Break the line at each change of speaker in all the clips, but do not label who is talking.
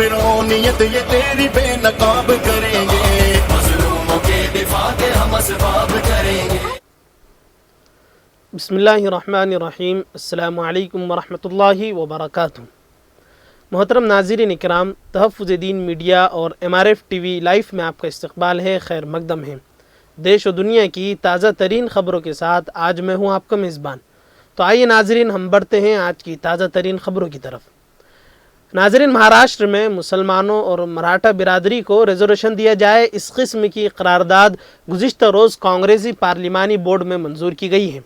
काफिरों नियत ये तेरी बेनकाब करेंगे, मजलूमों के दिफा के हम असबाब करेंगे।
बिस्मिल्लाहिर्रहमानिर्रहीम। अस्सलामु अलैकुम वरहमतुल्लाहि वबरकातुहू। मोहतरम नाज़रीन इकराम, तहफ़्फ़ुज़ दीन मीडिया और MRF TV लाइव में आपका इस्तक़बाल है, खैर मक़दम है। देश और दुनिया की ताज़ा तरीन ख़बरों के साथ आज मैं हूँ आपका मेज़बान। तो आइए नाज़रीन, हम बढ़ते हैं आज की ताज़ा तरीन ख़बरों की तरफ। नाज़रीन, महाराष्ट्र में मुसलमानों और मराठा बिरादरी को रिजर्वेशन दिया जाए, इस किस्म की करारदाद गुज़िश्ता रोज़ कांग्रेसी पार्लिमानी बोर्ड में मंजूर की गई है।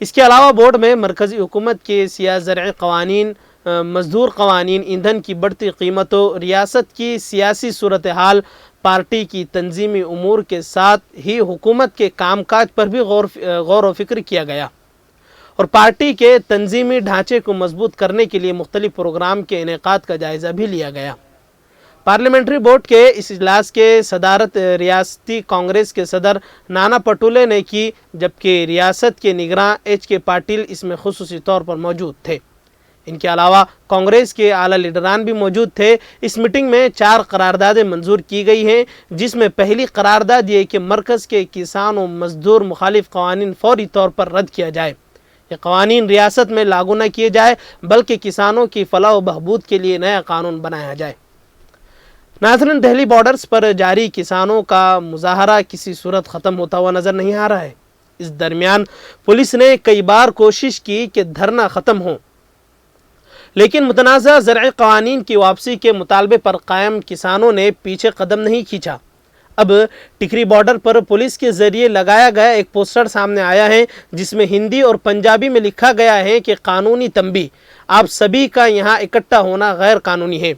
इसके अलावा बोर्ड में मरकज़ी हुकूमत के सियासी ज़रई क़वानीन, मज़दूर क़वानीन, ईंधन की बढ़ती कीमतों, रियासत की सियासी सूरत हाल, पार्टी की तंजीमी उमूर के साथ ही हुकूमत के कामकाज पर भी गौर व फिक्र किया गया और पार्टी के तंजीमी ढांचे को मजबूत करने के लिए मुख्तलिफ प्रोग्राम के इनेकाद का जायज़ा भी लिया गया। पार्लियामेंट्री बोर्ड के इस इजलास के सदारत रियासती कांग्रेस के सदर नाना पटोले ने की, जबकि रियासत के निगरां HK पाटिल इसमें खुसूसी तौर पर मौजूद थे। इनके अलावा कांग्रेस के आला लीडरान भी मौजूद थे। इस मीटिंग में 4 करारदादें मंजूर की गई हैं, जिसमें पहली करारदाद ये कि मरकज़ के किसान और मजदूर मुखालिफ क़वानीन फौरी तौर पर रद्द किया जाए। ये क़वानीन रियासत में लागू न किए जाए, बल्कि किसानों की फलाह व बहबूद के लिए नया कानून बनाया जाए। नाज़रीन, दिल्ली बॉर्डर्स पर जारी किसानों का मुजाहरा किसी सूरत ख़त्म होता हुआ नज़र नहीं आ रहा है। इस दरमियान पुलिस ने कई बार कोशिश की कि धरना ख़त्म हो, लेकिन मुतनाज़ा ज़रई क़वानीन की वापसी के मुतालबे पर कायम किसानों ने पीछे कदम नहीं खींचा। अब टिकरी बॉर्डर पर पुलिस के ज़रिए लगाया गया एक पोस्टर सामने आया है, जिसमें हिंदी और पंजाबी में लिखा गया है कि कानूनी तंबी, आप सभी का यहाँ इकट्ठा होना गैर कानूनी है।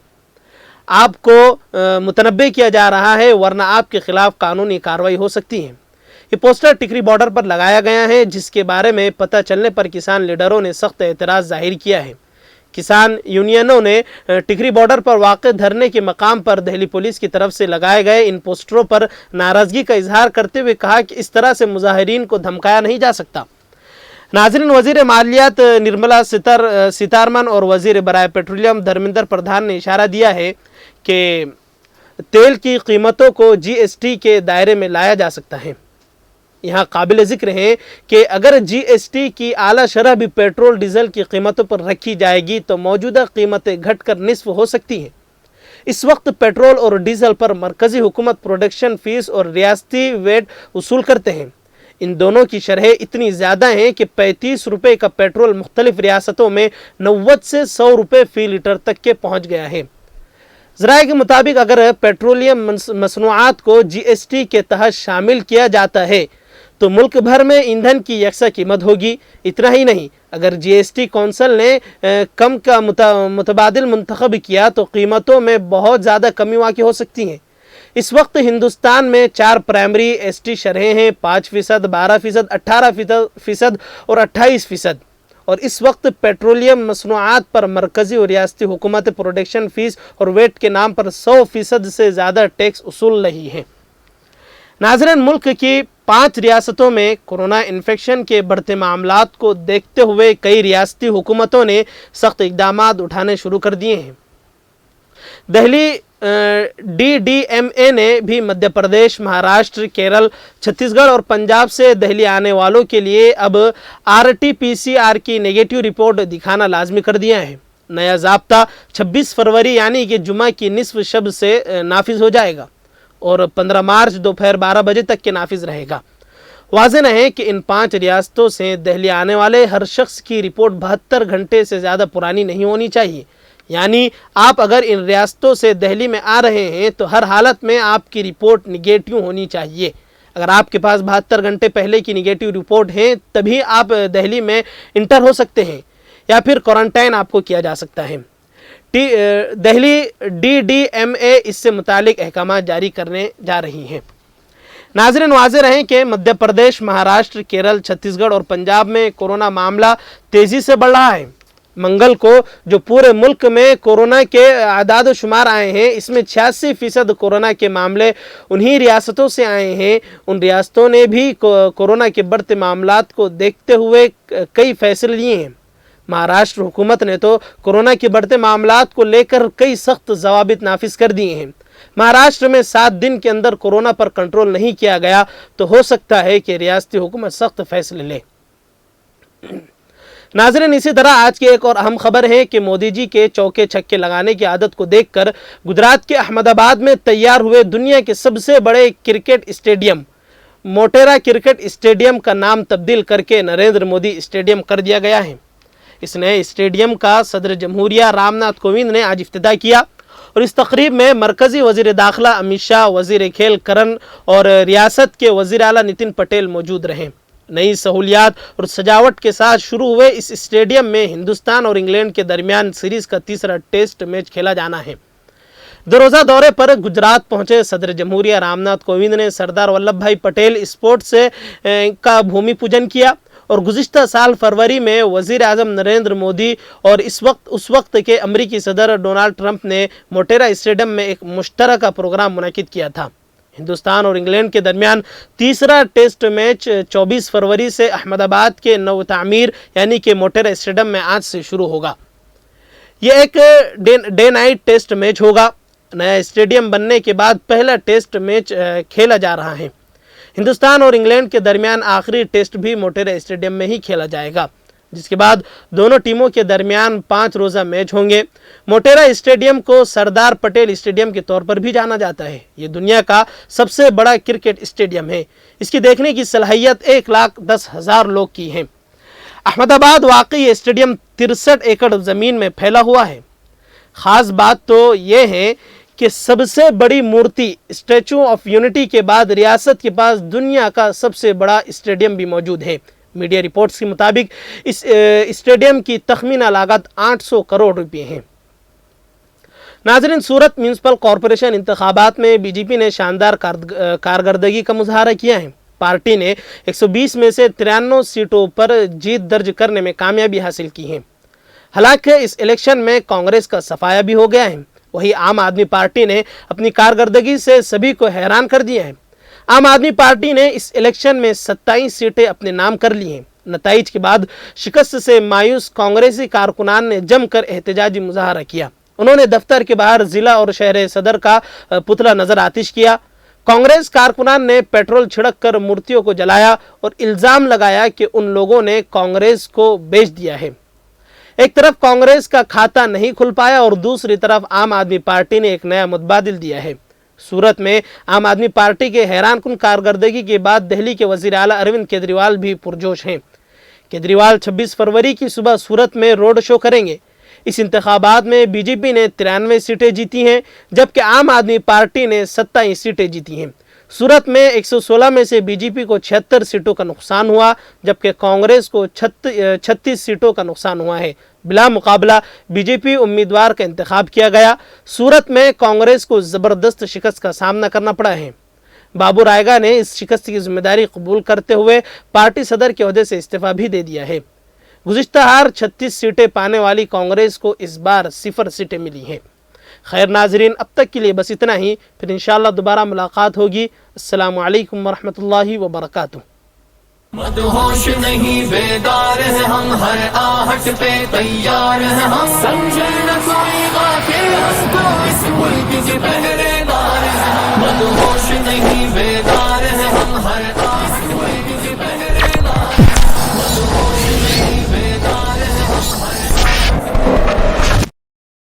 आपको मुतनब्बे किया जा रहा है, वरना आपके खिलाफ कानूनी कार्रवाई हो सकती है। ये पोस्टर टिकरी बॉर्डर पर लगाया गया है, जिसके बारे में पता चलने पर किसान लीडरों ने सख्त एतराज़ जाहिर किया है। किसान यूनियनों ने टिकरी बॉर्डर पर वाक़ धरने के मकाम पर दिल्ली पुलिस की तरफ से लगाए गए इन पोस्टरों पर नाराज़गी का इजहार करते हुए कहा कि इस तरह से मुजाहिरीन को धमकाया नहीं जा सकता। नाज़रीन, वज़ीर मालियात निर्मला सीतारमन और वज़ीर बराए पेट्रोलियम धर्मेंद्र प्रधान ने इशारा दिया है कि तेल की कीमतों को GST के दायरे में लाया जा सकता है। यहाँ काबिल ज़िक्र है कि अगर GST की आला शरह भी पेट्रोल डीजल की कीमतों पर रखी जाएगी तो मौजूदा कीमतें घटकर निस्फ हो सकती हैं। इस वक्त पेट्रोल और डीजल पर मरकज़ी हुकूमत प्रोडक्शन फ़ीस और रियासती वेट वसूल करते हैं। इन दोनों की शरह इतनी ज़्यादा हैं कि 35 रुपये का पेट्रोल मुख्तलिफ रियासतों में 90 से 100 रुपये फ़ी लीटर तक के पहुँच गया है। ज़राए के मुताबिक अगर पेट्रोलियम मसनूआत को GST के तहत शामिल किया जाता है तो मुल्क भर में ईंधन की यकसा कीमत होगी। इतना ही नहीं, अगर GST कौंसिल ने कम का मुतबादिल मुंतखब किया तो कीमतों में बहुत ज़्यादा कमी वाक़ई हो सकती है। इस वक्त हिंदुस्तान में 4 प्राइमरी ST शरहें हैं, 5%, 12%, 18% और 28%। और इस वक्त पेट्रोलियम मसनूआत पर मरकज़ी और रियासती हुकूमत प्रोडक्शन फ़ीस और वेट के नाम पर 100% से ज़्यादा टैक्स वसूल रही है। नाज़रीन, मुल्क की 5 रियासतों में कोरोना इन्फेक्शन के बढ़ते मामलात को देखते हुए कई रियासती हुकूमतों ने सख्त इक़दामात उठाने शुरू कर दिए हैं। दिल्ली DDMA ने भी मध्य प्रदेश, महाराष्ट्र, केरल, छत्तीसगढ़ और पंजाब से दिल्ली आने वालों के लिए अब RT-PCR की नेगेटिव रिपोर्ट दिखाना लाजमी कर दिया है। नया ज़ाब्ता 26 फरवरी यानी कि जुमा की निस्फ शब से नाफिज हो जाएगा और 15 मार्च दोपहर 12 बजे तक के नाफिज रहेगा। वाज़ेह है कि इन 5 रियासतों से दिल्ली आने वाले हर शख्स की रिपोर्ट 72 घंटे से ज़्यादा पुरानी नहीं होनी चाहिए। यानी आप अगर इन रियासतों से दिल्ली में आ रहे हैं तो हर हालत में आपकी रिपोर्ट निगेटिव होनी चाहिए। अगर आपके पास 72 घंटे पहले की निगेटिव रिपोर्ट है तभी आप दिल्ली में इंटर हो सकते हैं या फिर क्वारंटाइन आपको किया जा सकता है। दिल्ली DDMA इससे मुतालिक अहकाम जारी करने जा रही हैं। नाज़रीन, वाज़ेह रहें कि मध्य प्रदेश, महाराष्ट्र, केरल, छत्तीसगढ़ और पंजाब में कोरोना मामला तेज़ी से बढ़ रहा है। मंगल को जो पूरे मुल्क में कोरोना के आदाद शुमार आए हैं, इसमें 86% कोरोना के मामले उन्हीं रियासतों से आए हैं। उन रियासतों ने भी कोरोना के बढ़ते मामलात को देखते हुए कई फैसले लिए हैं। महाराष्ट्र हुकूमत ने तो कोरोना के बढ़ते मामलात को लेकर कई सख्त ज़वाबित नाफिज कर दिए हैं। महाराष्ट्र में 7 दिन के अंदर कोरोना पर कंट्रोल नहीं किया गया तो हो सकता है कि रियासती हुकूमत सख्त फैसले ले। नाज़रीन, इसी तरह आज की एक और अहम खबर है कि मोदी जी के चौके छक्के लगाने की आदत को देखकर गुजरात के अहमदाबाद में तैयार हुए दुनिया के सबसे बड़े cricket stadium Motera cricket stadium का नाम तब्दील करके नरेंद्र मोदी स्टेडियम कर दिया गया है। इस नए स्टेडियम का सदर जमहूरिया रामनाथ कोविंद ने आज इफ्तिताह किया और इस तकरीब में मरकजी वजीर दाखिला अमित शाह, वजीर खेल करण और रियासत के वजीर आला नितिन पटेल मौजूद रहे। नई सहूलियात और सजावट के साथ शुरू हुए इस स्टेडियम में हिंदुस्तान और इंग्लैंड के दरमियान सीरीज का तीसरा टेस्ट मैच खेला जाना है। 2 रोज़ा दौरे पर गुजरात पहुंचे सदर जमहूरिया रामनाथ कोविंद ने सरदार वल्लभ भाई पटेल स्पोर्ट्स का भूमि पूजन किया और गुज़िश्ता साल फरवरी में वज़ीर आज़म नरेंद्र मोदी और उस वक्त के अमरीकी सदर डोनाल्ड ट्रंप ने मोटेरा स्टेडियम में एक मुश्तरका प्रोग्राम मुनक़िद किया था। हिंदुस्तान और इंग्लैंड के दरमियान तीसरा टेस्ट मैच 24 फरवरी से अहमदाबाद के नव तामीर यानी कि मोटेरा स्टेडियम में आज से शुरू होगा। यह एक डे नाइट टेस्ट मैच होगा। नया स्टेडियम बनने के बाद पहला टेस्ट मैच खेला जा रहा है। हिंदुस्तान और इंग्लैंड के दरमियान आखिरी टेस्ट भी मोटेरा स्टेडियम में ही खेला जाएगा, जिसके बाद दोनों टीमों के दरमियान 5 रोज़ा मैच होंगे। मोटेरा स्टेडियम को सरदार पटेल स्टेडियम के तौर पर भी जाना जाता है। ये दुनिया का सबसे बड़ा क्रिकेट स्टेडियम है। इसकी देखने की सलाहियत 1,10,000 लोग की है। अहमदाबाद वाकई ये स्टेडियम 63 एकड़ ज़मीन में फैला हुआ है। ख़ास बात तो ये है कि सबसे बड़ी मूर्ति स्टैचू ऑफ यूनिटी के बाद रियासत के पास दुनिया का सबसे बड़ा स्टेडियम भी मौजूद है। मीडिया रिपोर्ट्स के मुताबिक इस स्टेडियम की तखमीना लागत 800 करोड़ रुपए है। नाज़रीन, सूरत म्यूनसिपल कॉरपोरेशन इंतखाबात में बीजेपी ने शानदार कारकर्दगी का मुजाहरा किया है। पार्टी ने 120 में से 93 सीटों पर जीत दर्ज करने में कामयाबी हासिल की है। हालांकि इस इलेक्शन में कांग्रेस का सफाया भी हो गया है। वही आम आदमी पार्टी ने अपनी कारकर्दगी से सभी को हैरान कर दिया है। आम आदमी पार्टी ने इस इलेक्शन में 27 सीटें अपने नाम कर ली हैं। नताइज के बाद शिकस्त से मायूस कांग्रेसी कारकुनान ने जमकर एहतजाजी मुजाहरा किया। उन्होंने दफ्तर के बाहर जिला और शहर सदर का पुतला नजर आतिश किया। कांग्रेस कारकुनान ने पेट्रोल छिड़क कर मूर्तियों को जलाया और इल्ज़ाम लगाया कि उन लोगों ने कांग्रेस को बेच दिया है। एक तरफ कांग्रेस का खाता नहीं खुल पाया और दूसरी तरफ आम आदमी पार्टी ने एक नया मुतबादिल दिया है। सूरत में आम आदमी पार्टी के हैरानकुन कारकर्दगी के बाद दिल्ली के वज़ीर आला अरविंद केजरीवाल भी पुरजोश हैं। केजरीवाल 26 फरवरी की सुबह सूरत में रोड शो करेंगे। इस इंतखाबात में बीजेपी ने 93 सीटें जीती हैं, जबकि आम आदमी पार्टी ने 27 सीटें जीती हैं। सूरत में 116 में से बीजेपी को 76 सीटों का नुकसान हुआ, जबकि कांग्रेस को 36 सीटों का नुकसान हुआ है। बिला मुकाबला बीजेपी उम्मीदवार का इंतखाब किया गया। सूरत में कांग्रेस को ज़बरदस्त शिकस्त का सामना करना पड़ा है। बाबू रायगा ने इस शिकस्त की जिम्मेदारी कबूल करते हुए पार्टी सदर के ओहदे से इस्तीफा भी दे दिया है। गुज़िश्ता हार 36 सीटें पाने वाली कांग्रेस को इस बार 0 सीटें मिली हैं। खैर नाजरीन, अब तक के लिए बस इतना ही। फिर इंशाअल्लाह दोबारा मुलाकात होगी। अस्सलामु अलैकुम वरहमतुल्लाहि वबरकातुहू।
मदहोश नहीं बेदार है हम, हर आहट पे तैयार है हम। समझे न कोई गाफिल, हमको इस मुल्क के पहरेदार है हम। मदहोश नहीं बेदार